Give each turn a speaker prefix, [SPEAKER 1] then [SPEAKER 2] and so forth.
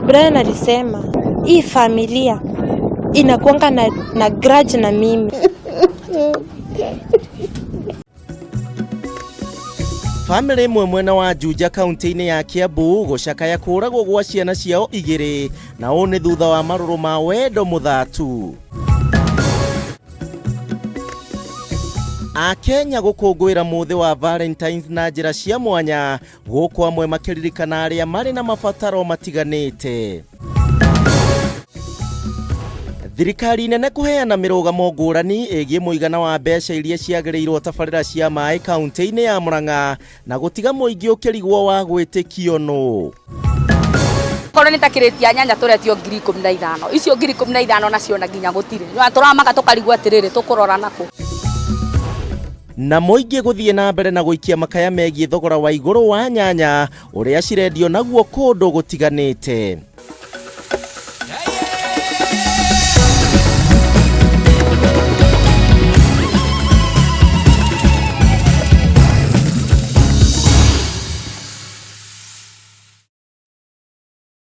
[SPEAKER 1] Brian alisema hii familia inakuanga na grudge na mimi.
[SPEAKER 2] Family mwena wa Juja kaunti-ini ya Kiambu gucakaya kuragwo gwa ciana ciao igiri na one thutha wa maruru ma wendo muthatu. Akenya gukungwira muthi wa Valentines na njira cia mwanya guku amwe makiririkana aria mari na mabataro matiganite. Thirikari nene kuheana mirugamo ngurani igie muigana wa mbeca iria ciagiriirwo tabarira cia mai kaunti-ini ya Murang'a na gutiga muingi ukirigwo wa gwitikio no.
[SPEAKER 3] Korwo nitakiritia nyanya turetio 15,000 icio 15,000 nacio na nginya gutire turamaka tukarigwo atiriri tukurora nako.
[SPEAKER 2] Na muingi guthie na mbere na guikia makaya megie thogora wa iguru wa nyanya uria cirendio naguo kundu gutiganite.